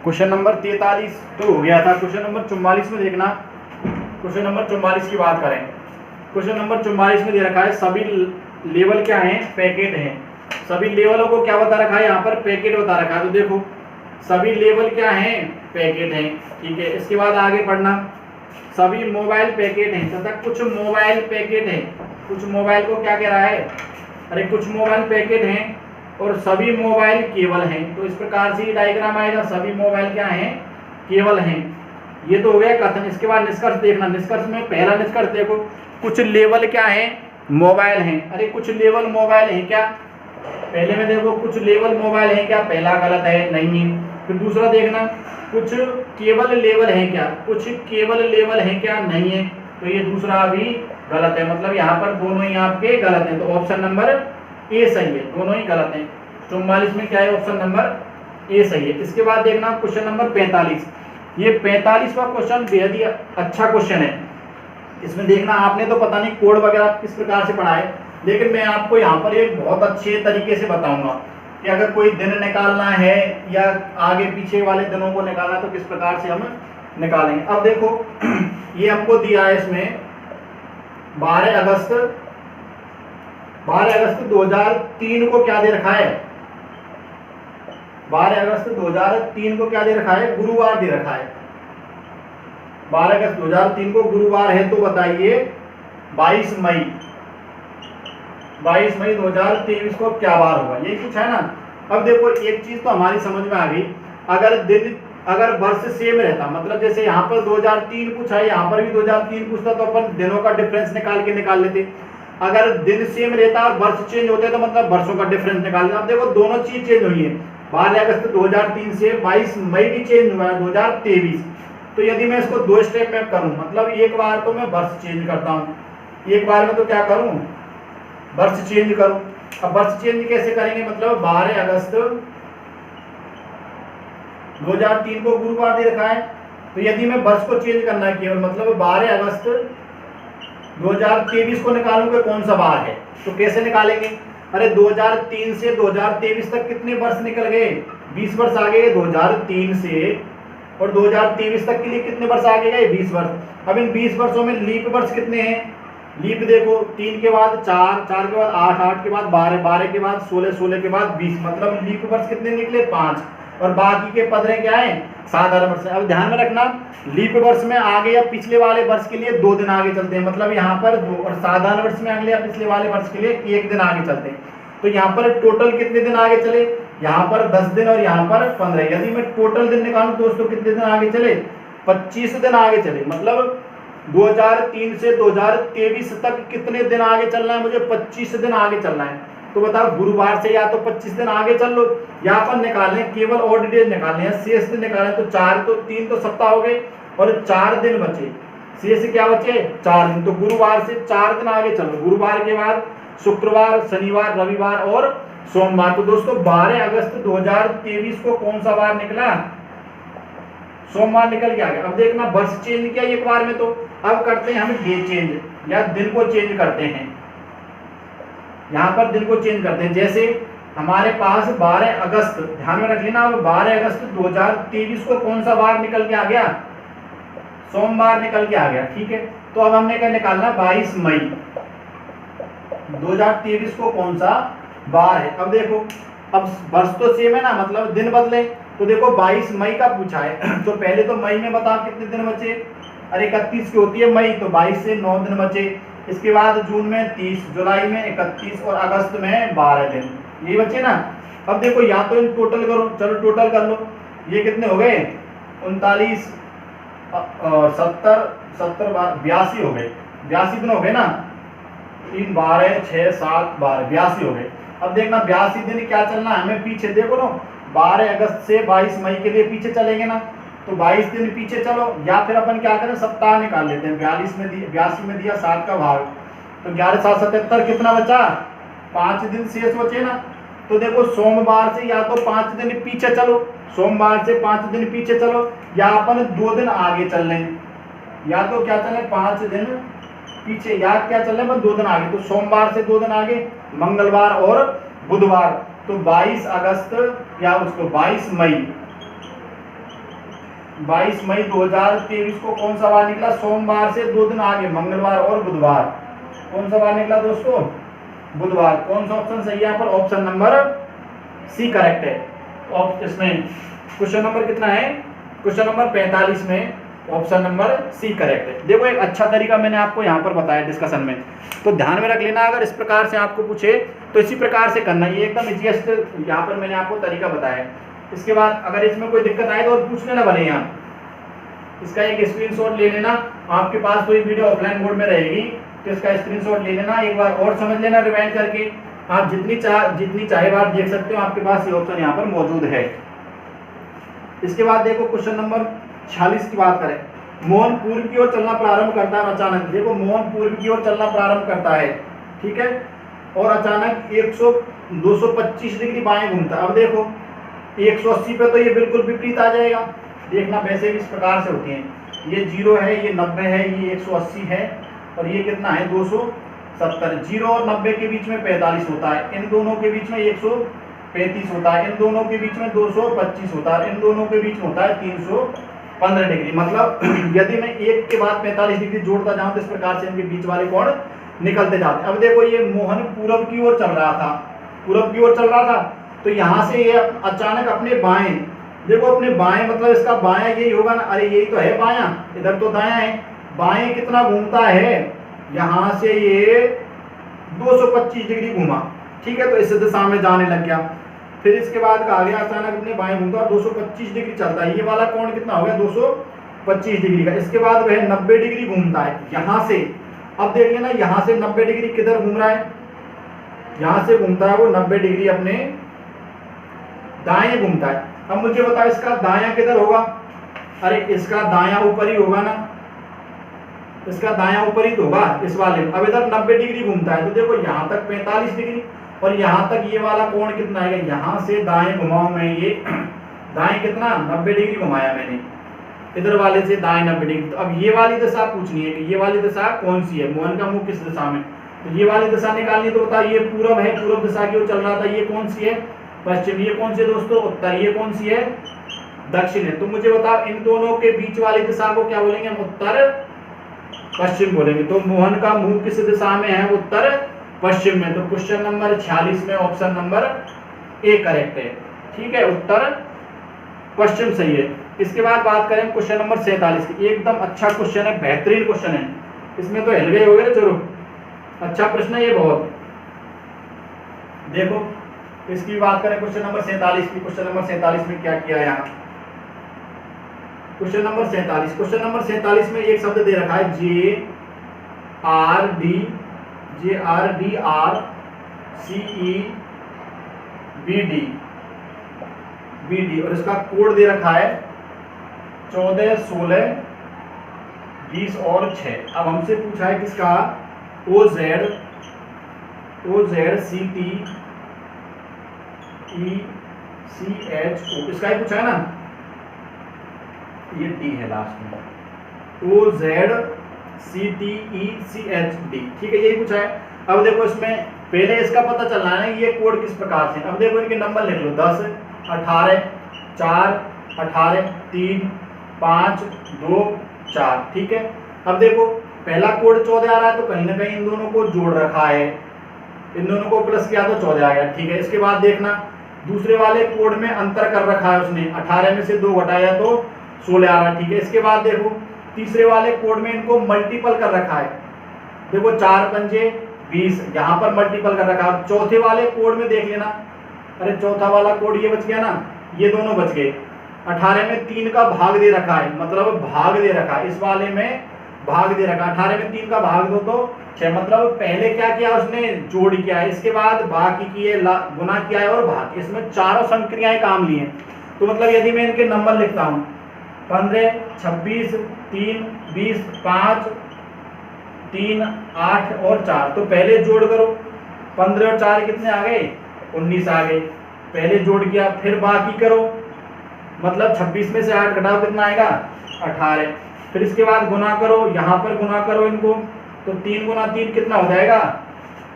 Question number 43 तो हो गया था। क्वेश्चन नंबर 44 में देखना, क्वेश्चन नंबर 44 की बात करें। क्वेश्चन नंबर 44 में दे रखा है सभी लेवल क्या हैं, पैकेट हैं। सभी लेवलों को क्या बता रखा है, यहाँ पर पैकेट बता रखा है। तो देखो सभी लेवल क्या हैं, पैकेट हैं, ठीक है। इसके बाद आगे पढ़ना, सभी मोबाइल पैकेट हैं तथा कुछ मोबाइल पैकेट हैं। कुछ मोबाइल को क्या कह रहा है, अरे कुछ मोबाइल पैकेट हैं और सभी मोबाइल केबल हैं। तो इस प्रकार से डायग्राम आएगा, सभी मोबाइल क्या हैं, केबल हैं। ये तो हो गया कथन। इसके बाद निष्कर्ष देखना। निष्कर्ष में पहला निष्कर्ष देखो, कुछ लेवल क्या है, मोबाइल हैं। अरे कुछ लेवल मोबाइल हैं क्या, पहले में देखो कुछ लेवल मोबाइल हैं क्या, पहला गलत है, नहीं है। फिर दूसरा देखना, कुछ केबल लेवल हैं क्या, कुछ केबल लेवल हैं क्या, नहीं है। तो ये दूसरा भी गलत है, मतलब यहाँ पर दोनों ही आपके गलत हैं। तो ऑप्शन नंबर ए सही है, दोनों ही गलत हैं। 44 में क्या है, ऑप्शन नंबर ए सही है। इसके बाद देखना क्वेश्चन नंबर 45। ये 45वां क्वेश्चन बेहद ही अच्छा क्वेश्चन है। इसमें देखना, आपने तो पता नहीं कोड वगैरह किस प्रकार से पढ़ा है, लेकिन मैं आपको यहाँ पर एक बहुत अच्छे तरीके से बताऊंगा कि अगर कोई दिन निकालना है या आगे पीछे वाले दिनों को निकालना है तो किस प्रकार से हम निकालेंगे। अब देखो ये हमको दिया है, इसमें 12 अगस्त 2003 को क्या दे रखा है, 12 अगस्त 2003 को क्या दे रखा है, गुरुवार दे रखा है। 12 अगस्त 2003 को गुरुवार है, तो बताइए 22 मई 2023 को क्या बार होगा, यही कुछ है ना। अब देखो एक चीज तो हमारी समझ में आ गई, अगर वर्ष सेम रहता, मतलब जैसे यहाँ पर 2003 पूछा है, यहाँ पर भी 2003 पूछता, तो अपन दिनों का डिफरेंस निकाल लेते। अगर दिन सेम रहता और वर्ष चेंज होते तो मतलब वर्षों का डिफरेंस निकाल लेते। अब देखो दोनों चीज चेंज हुई है, 12 अगस्त 2003 से 22 मई भी चेंज हुआ है 2023। तो यदि मैं इसको दो स्टेप में करूं, मतलब एक बार तो मैं वर्ष चेंज करता हूँ, एक बार में तो क्या करूं, वर्ष चेंज करूं। अब वर्ष चेंज कैसे करेंगे, मतलब 12 अगस्त 2003 को गुरुवार दे रखा है, तो यदि मैं वर्ष को चेंज करना है केवल, मतलब 12 अगस्त 2023 को निकालूंगा कौन सा बार है, तो कैसे निकालेंगे। अरे 2003 से 2023 तक कितने वर्ष निकल गए, 20 वर्ष आ गए 2003 से, और 2023 तक के लिए कितने वर्ष आगे गए, 20 वर्ष। अब इन 20 वर्षों में लीप वर्ष कितने हैं, लीप देखो 3 के बाद 4, 4 के बाद 8, 8 के बाद 12, 12 के बाद 16, 16 के बाद 20, मतलब लीप वर्ष कितने निकले, 5, और बाकी के पदरे क्या है, साधारण वर्ष। अब ध्यान में रखना, लीप वर्ष में आगे या पिछले वाले वर्ष के लिए 2 दिन आगे चलते हैं, मतलब यहाँ पर 2, और साधारण वर्ष में अगले या पिछले वाले वर्ष के लिए 1 दिन आगे चलते हैं। तो यहाँ पर टोटल कितने दिन आगे चले, यहाँ पर 10 दिन और यहाँ पर 15। यदि मैं टोटल दिन निकालूं दोस्तों, कितने दिन आगे चले, 25 दिन आगे चले। मतलब 2003 से 2023 तक कितने दिन आगे चलना है, मुझे 25 दिन आगे चलना है। तो बताओ गुरुवार से या तो 25 दिन आगे चल लो, या अपन निकालने केवल ऑड डेज निकालने हैं, शेष दिन निकालने। तो 3 तो सप्ताह हो गए और 4 दिन बचे, शेष क्या बचे, 4 दिन। तो गुरुवार से 4 दिन आगे चलो, गुरुवार के बाद शुक्रवार, शनिवार, रविवार और सोमवार। तो दोस्तों 12 अगस्त 2023 को कौन सा बार निकला, सोमवार निकल के आ गया। अब देखना वर्ष चेंज किया एक बार में, तो अब करते हैं हम डे चेंज या दिन को चेंज करते हैं। यहाँ पर दिन को चेंज करते हैं, जैसे हमारे पास 12 अगस्त, ध्यान में रख लेना, अब 12 अगस्त 2023 को कौन सा बार निकल के आ गया, सोमवार निकल के आ गया, ठीक है। तो अब हमने क्या निकालना, 22 मई 2023 को कौन सा बार है। अब देखो, अब वर्ष तो सेम है ना, मतलब दिन बदले। तो देखो 22 मई का पूछा है, तो पहले तो मई में बताओ कितने दिन बचे, अरे 31 की होती है मई, तो 22 से 9 दिन बचे। इसके बाद जून में 30, जुलाई में 31 और अगस्त में 12 दिन, ये बचे ना। अब देखो या तो इन टोटल करो, चलो टोटल कर लो, ये कितने हो गए, 39 और 70 82 हो गए, 82 दिन हो गए ना, 3 12 6 7 12 82 हो गए। अब देखना 82 दिन क्या चलना है हमें पीछे, देखो ना 12 अगस्त से 22 मई के लिए पीछे चलेंगे ना, तो 22 दिन पीछे चलो, या फिर अपन क्या करें, सप्ताह निकाल लेते हैं। 82 में दिया 7 का भाग, तो 11 7 77 कितना बचा, 5 दिन शेष बचे ना। तो देखो सोमवार से या तो 5 दिन पीछे चलो, सोमवार से 5 दिन पीछे चलो, या अपन 2 दिन आगे चल लें, या तो क्या चले 5 दिन पीछे, या क्या चल रहे हैं 2 दिन आगे। तो सोमवार से 2 दिन आगे, मंगलवार और बुधवार। तो 22 अगस्त या उसको 22 मई 22 मई 2023 को कौन सा वार निकला? सोमवार से 2 दिन आगे मंगलवार और बुधवार। कौन सा वार निकला दोस्तों? बुधवार। कौन सा ऑप्शन सही है यहाँ पर? ऑप्शन नंबर सी करेक्ट है। इसमें क्वेश्चन नंबर कितना है? क्वेश्चन नंबर 45 में ऑप्शन नंबर सी करेक्ट है। देखो एक अच्छा तरीका मैंने आपको यहाँ पर बताया डिस्कशन में, तो ध्यान में रख लेना। अगर इस प्रकार से आपको पूछे तो इसी प्रकार से करना, ये एकदम इजीएस्ट यहाँ पर मैंने आपको तरीका बताया है। इसके बाद अगर इसमें कोई दिक्कत आए तो और पूछ लेना भले यहाँ, इसका एक स्क्रीनशॉट ले लेना। आपके पास तो ये वीडियो ऑफलाइन मोड में रहेगी तो इसका स्क्रीनशॉट ले लेना, एक बार और समझ लेना रिवाइंड करके। आप जितनी चाहे बार देख सकते हो, आपके पास ये ऑप्शन यहाँ पर मौजूद है। इसके बाद देखो क्वेश्चन नंबर 46 की बात करें। मोहन पूर्व की ओर चलना प्रारंभ करता है अचानक। देखो मोहन पूर्व की ओर चलना प्रारंभ करता है, ठीक है, और अचानक 225 डिग्री बाएं घूमता है। अब देखो 180 पे तो ये बिल्कुल विपरीत आ जाएगा। देखना वैसे भी इस प्रकार से होती हैं, ये 0 है, ये 90 है, ये 180 है, और ये कितना है? 270। 0 और 90 के बीच में 45 होता है, इन दोनों के बीच में 135 होता है, इन दोनों के बीच में 225 होता है, इन दोनों के बीच में होता है 315 डिग्री। मतलब यदि मैं एक के बाद 45 डिग्री जोड़ता जाऊं तो इस प्रकार से इनके बीच वाले कोण निकलते जाते हैं। अब देखो ये मोहन पूरब की ओर चल रहा था, पूरब की ओर चल रहा था, तो यहाँ से ये अचानक अपने बाएं, देखो अपने बाएं मतलब इसका बायां यही होगा ना, अरे यही तो है बायां, इधर तो दायां है। बाएं कितना घूमता है? यहाँ से ये 225 डिग्री घूमा, ठीक है, तो इस दिशा में जाने लग गया। फिर इसके बाद कहा गया अचानक अपने बाएं घूमता और 225 डिग्री चलता है। ये वाला कोण कितना हो गया? 225 डिग्री का। इसके बाद वह 90 डिग्री घूमता है यहाँ से। अब देख लेना यहाँ से 90 डिग्री किधर घूम रहा है? यहाँ से घूमता है वो 90 डिग्री अपने दाएं घूमता है। अब मुझे बताओ इसका दायां किधर होगा? अरे इसका दायां ऊपर ही होगा ना, इसका दायां ऊपर ही तो होगा इस वाले। अब इधर 90 डिग्री घूमता है, तो देखो यहाँ तक 45 डिग्री और यहाँ तक ये वाला कोण कितना है? यहाँ से दाएं घुमाऊं मैं, ये दाएं कितना 90 डिग्री घुमाया मैंने, इधर वाले से दाएं 90 डिग्री। तो अब ये वाली दिशा पूछनी है कि ये वाली दिशा कौन सी है, मोहन का मुंह किस दिशा में, तो ये वाली दिशा निकालनी। तो बताओ ये पूरब है, पूरब दिशा की ओर चल रहा था, ये कौन सी है? पश्चिम। ये कौन सी है दोस्तों? उत्तर। ये कौन सी है? दक्षिण है। तो मुझे बताओ इन दोनों के बीच वाली दिशा को क्या बोलेंगे? हम उत्तर पश्चिम बोलेंगे। तो मोहन का मुंह किस दिशा में है? उत्तर पश्चिम में। तो क्वेश्चन नंबर 46 में ऑप्शन नंबर ए करेक्ट है, ठीक है, उत्तर पश्चिम सही है। इसके बाद बात करें क्वेश्चन नंबर 47 की। एकदम अच्छा क्वेश्चन है, बेहतरीन क्वेश्चन है, इसमें तो हिल गए हो गए। चलो अच्छा प्रश्न है ये बहुत। देखो इसकी बात करें क्वेश्चन नंबर 47 की। क्वेश्चन नंबर 47 में क्या किया यहाँ? क्वेश्चन नंबर 47 में एक शब्द दे रखा है JRDRCEBD और इसका कोड दे रखा है 14, 16, 20 और 6। अब हमसे पूछा है किसका? OZCTECHO, इसका ही पूछा है ना, ये डी है लास्ट में, OZCTECHD, ठीक है, यही पूछा है। अब देखो इसमें पहले इसका पता चलना है ये कोड किस प्रकार से। अब देखो इनके नंबर लिख लो, 10, 18, 4, 18, 3, 5, 2, 4, ठीक है। अब देखो पहला कोड 14 आ रहा है, तो कहीं ना कहीं इन दोनों को जोड़ रखा है, इन दोनों को प्लस किया तो 14 आ गया, ठीक है। इसके बाद देखना दूसरे वाले कोड में अंतर कर रखा है उसने, 18 में से 2 घटाया तो 16 आ रहा, ठीक है। इसके बाद देखो तीसरे वाले कोड में इनको मल्टीपल कर रखा है, देखो 4 पंजे 20, यहाँ पर मल्टीपल कर रखा है। चौथे वाले कोड में देख लेना, अरे चौथा वाला कोड ये बच गया ना, ये दोनों बच गए। 18 में 3 का भाग दे रखा है, मतलब भाग दे रखा है, इस वाले में भाग दे रखा है। 18 में 3 का भाग दो तो 6, मतलब पहले क्या किया उसने? जोड़ किया है, इसके बाद बाकी किए, गुना किया है और भाग, इसमें चारों संक्रियाएं काम ली हैं। तो मतलब यदि मैं इनके नंबर लिखता हूँ 15, 26, 3, 20, 5, 3, 8 और 4, तो पहले जोड़ करो, 15 और 4 कितने आ गए? 19 आ गए, पहले जोड़ किया, फिर बाकी करो, मतलब 26 में से 8 घटाओ कितना आएगा? 18। फिर इसके बाद गुना करो, यहाँ पर गुना करो इनको, तो 3 गुना 3 कितना हो जाएगा?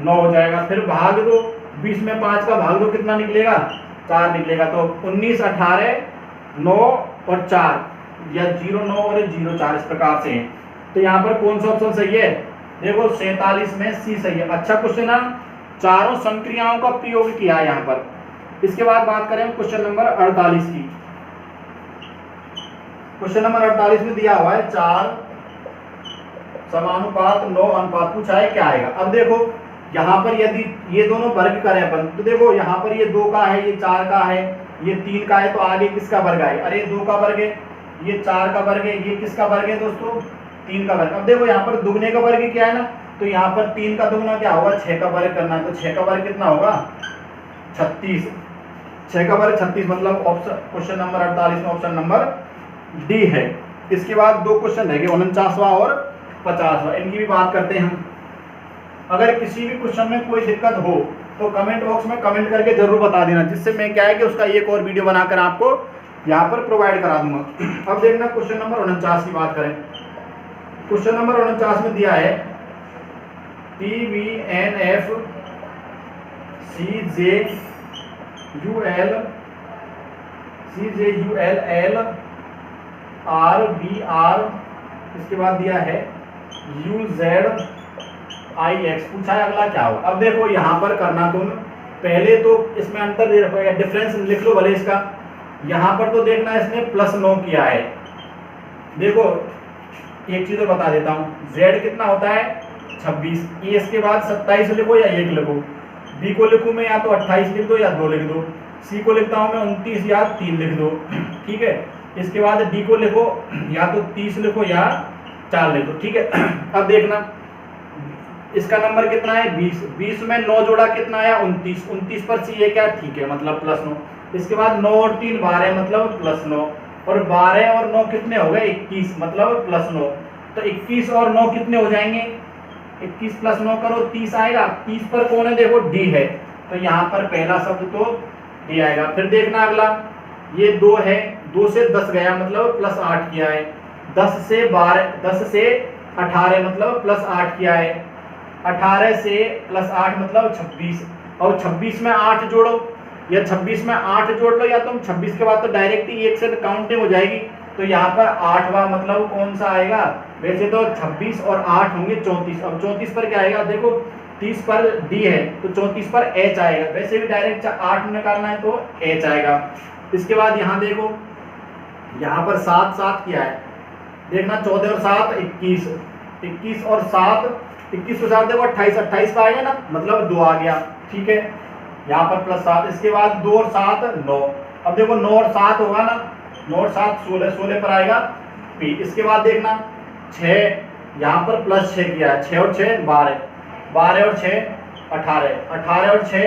9 हो जाएगा। फिर भाग दो, 20 में 5 का भाग दो, कितना निकलेगा? 4 निकलेगा। तो 19, 18, 9 और 4, या 0,9 और 0,4 इस प्रकार से हैं। तो यहाँ पर कौन सा ऑप्शन सही है? देखो 47 में सी सही है। अच्छा क्वेश्चन है, चारों संक्रियाओं का प्रयोग किया है यहाँ पर। इसके बाद बात करें क्वेश्चन नंबर 48 की। क्वेश्चन नंबर 48 में दिया हुआ है 4 समानुपात 9 अनुपात, पूछा है क्या आएगा। अब देखो यहाँ पर यदि ये दोनों वर्ग करें अपन, तो देखो यहाँ पर ये 2 का है, ये 4 का है, ये 3 का है, तो आगे किसका वर्ग आएगा? अरे 2 का वर्ग है, ये 4 का वर्ग है, ये किसका वर्ग है दोस्तों? 3 का वर्ग। अब देखो यहाँ पर दुगने का वर्ग क्या है ना, तो यहाँ पर 3 का दुगना क्या होगा? 6 का वर्ग करना है, तो 6 का वर्ग कितना होगा? 36। 6 का वर्ग 36, मतलब ऑप्शन क्वेश्चन नंबर 48 में ऑप्शन नंबर डी है। इसके बाद 2 क्वेश्चन रह गए, 49वां और 50वां, इनकी भी बात करते हैं हम। अगर किसी भी क्वेश्चन में कोई दिक्कत हो तो कमेंट बॉक्स में कमेंट करके जरूर बता देना, जिससे मैं क्या है कि उसका एक और वीडियो बनाकर आपको यहाँ पर प्रोवाइड करा दूंगा। अब देखना क्वेश्चन नंबर 49 की बात करें। क्वेश्चन नंबर 49 में दिया है PVNF CJUL RBR, इसके बाद दिया है UZIX। पूछा है अगला क्या होगा। अब देखो यहाँ पर करना तुम पहले तो इसमें अंतर दे रखो या डिफरेंस लिख लो भले इसका। यहाँ पर तो देखना इसने +9 किया है। देखो एक चीज तो बता देता हूँ, Z कितना होता है? 26। E इसके बाद 27 लिखो या 1 लिखो। B को लिखूँ मैं या तो 28 लिख दो या 2 लिख दो। C को लिखता हूँ मैं 29 या 3 लिख दो, ठीक है। इसके बाद D को लिखो या तो 30 लिखो या 4 लिखो, ठीक है। अब देखना इसका नंबर कितना है? 20। 20 में 9 जोड़ा कितना आया? 29। 29 पर C है क्या? ठीक है, मतलब +9। इसके बाद 9 और 3 12, मतलब +9। और 12 और 9 कितने हो गए? 21, मतलब +9। तो 21 और 9 कितने हो जाएंगे? 21 + 9 करो 30 आएगा। 30 पर कौन है? देखो D है, तो यहाँ पर पहला शब्द तो D आएगा। फिर देखना अगला, ये 2 है, 2 से 10 गया, मतलब +8 किया है। 10 से 18 मतलब +8 किया है। 18 से +8 मतलब 26। और 26 में 8 जोड़ो, या 26 में 8 जोड़ लो, या तुम 26 के बाद तो डायरेक्ट ही 1 से काउंटिंग हो जाएगी। तो यहाँ पर 8वां मतलब कौन सा आएगा? वैसे तो 26 और 8 होंगे 34। अब 34 पर क्या आएगा? देखो 30 पर D है, तो 34 पर H आएगा। वैसे भी डायरेक्ट 8 निकालना है तो H आएगा। इसके बाद यहाँ देखो, यहाँ पर 7 7 किया है। देखना 14 और 7 21, 21 और 7 21 के साथ देखो 28, 28 का आएगा ना, मतलब 2 आ गया, ठीक है। यहाँ पर +7। इसके बाद 2 और 7 9। अब देखो 9 और 7 होगा ना, 9 और 7 16, 16 पर आएगा P। इसके बाद देखना 6, यहाँ पर +6 किया है। 6 और 6 12, 12 और 6 18, 18 और 6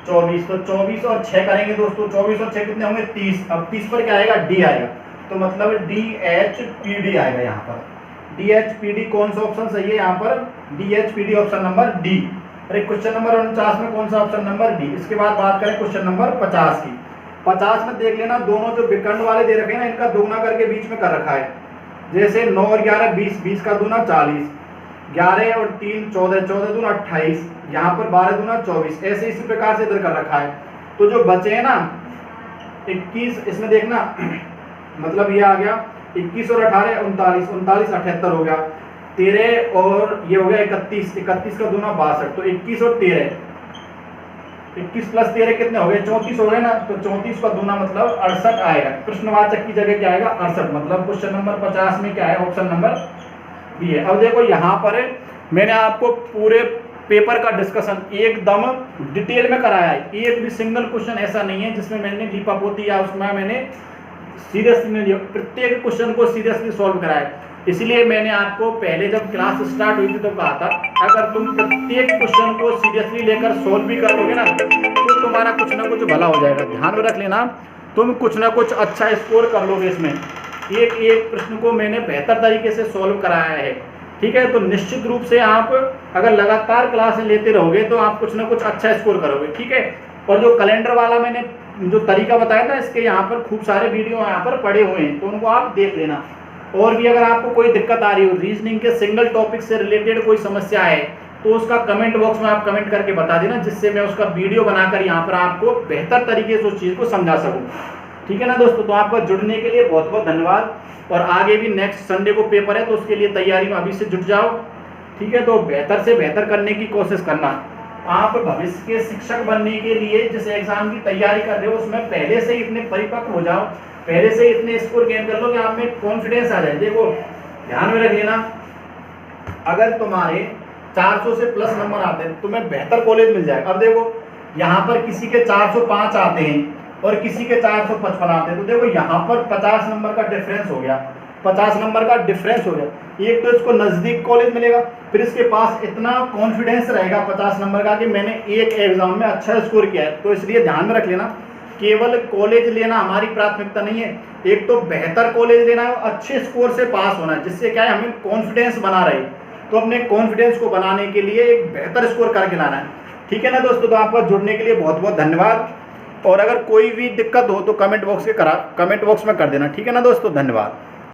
24। तो 24 और 6 करेंगे दोस्तों, 24 और 6 कितने होंगे? 30। अब 30 पर क्या आएगा? D आएगा, तो मतलब DHPD आएगा यहाँ पर। DHPD कौन सा ऑप्शन सही है यहाँ पर? DHPD option number D। अरे क्वेश्चन नंबर 49 में कौन सा ऑप्शन? Number D। इसके बाद बात करें क्वेश्चन नंबर 50 की। 50 में देख लेना, दोनों जो विकर्ण वाले दे रखे हैं ना, इनका दोगुना करके बीच में कर रखा है। जैसे 9 और 11 20, 20 का दूना 40, 11 और 3 14, 14 दूना 28, यहाँ पर 12 दूना 24, ऐसे इसी प्रकार से इधर कर रखा है। तो जो बचे हैं ना 21, इसमें देखना मतलब ये आ गया 21 और 18 39, 39 78 हो गया। 13 और ये हो गया 31, 31 का दूना 62। तो 21 और 13, 21 + 13 कितने हो गए? 34 हो गए ना। तो 34 का दूना मतलब 68 आएगा। प्रश्नवाचक की जगह क्या आएगा? 68। मतलब क्वेश्चन नंबर 50 में क्या है? ऑप्शन नंबर बी है। अब देखो यहाँ पर मैंने आपको पूरे पेपर का डिस्कशन एकदम डिटेल में कराया है। एक भी सिंगल क्वेश्चन ऐसा नहीं है जिसमें मैंने लीपापोती या उसमें मैंने सीरियसली नहीं लिया। प्रत्येक क्वेश्चन को सीरियसली सॉल्व कराया। इसलिए मैंने आपको पहले जब क्लास स्टार्ट हुई थी तो कहा था, अगर तुम प्रत्येक क्वेश्चन को सीरियसली लेकर सॉल्व भी करोगे ना, तो तुम्हारा कुछ ना कुछ भला हो जाएगा। ध्यान में रख लेना, तुम कुछ ना कुछ अच्छा स्कोर कर लोगे इसमें। एक एक प्रश्न को मैंने बेहतर तरीके से सॉल्व कराया है, ठीक है। तो निश्चित रूप से आप अगर लगातार क्लास लेते रहोगे तो आप कुछ ना कुछ अच्छा स्कोर करोगे, ठीक है। और जो कैलेंडर वाला मैंने जो तरीका बताया था, इसके यहाँ पर खूब सारे वीडियो यहाँ पर पड़े हुए हैं, तो उनको आप देख लेना। और भी अगर आपको कोई दिक्कत आ रही हो, रीजनिंग के सिंगल टॉपिक से रिलेटेड कोई समस्या है, तो उसका कमेंट बॉक्स में आप कमेंट करके बता देना, जिससे मैं उसका वीडियो बनाकर यहाँ पर आपको बेहतर तरीके से उस चीज़ को समझा सकूँ। ठीक है ना दोस्तों। तो आपका जुड़ने के लिए बहुत बहुत धन्यवाद, और आगे भी नेक्स्ट संडे को पेपर है तो उसके लिए तैयारी में अभी से जुट जाओ। ठीक है, तो बेहतर से बेहतर करने की कोशिश करना। आप भविष्य के शिक्षक बनने के लिए जिस एग्जाम की तैयारी कर रहे हो उसमें पहले से ही इतने परिपक्व हो जाओ, पहले से ही इतने स्कोर गेन कर लो कि आप में कॉन्फिडेंस आ जाए। देखो ध्यान में रख लेना, अगर तुम्हारे 400 से प्लस नंबर आते हैं तुम्हें बेहतर कॉलेज मिल जाएगा। अब देखो यहाँ पर किसी के 405 आते हैं और किसी के 455 आते हैं, तो देखो यहाँ पर 50 नंबर का डिफरेंस हो गया, 50 नंबर का डिफरेंस हो गया। एक तो इसको नज़दीक कॉलेज मिलेगा, फिर इसके पास इतना कॉन्फिडेंस रहेगा 50 नंबर का कि मैंने एक एग्जाम में अच्छा स्कोर किया है। तो इसलिए ध्यान में रख लेना, केवल कॉलेज लेना हमारी प्राथमिकता नहीं है, एक तो बेहतर कॉलेज लेना है और अच्छे स्कोर से पास होना है, जिससे क्या है हमें कॉन्फिडेंस बना रहे। तो अपने कॉन्फिडेंस को बनाने के लिए एक बेहतर स्कोर करके लाना है। ठीक है ना दोस्तों। तो आपका जुड़ने के लिए बहुत बहुत धन्यवाद, और अगर कोई भी दिक्कत हो तो कमेंट बॉक्स में कर देना। ठीक है ना दोस्तों, धन्यवाद।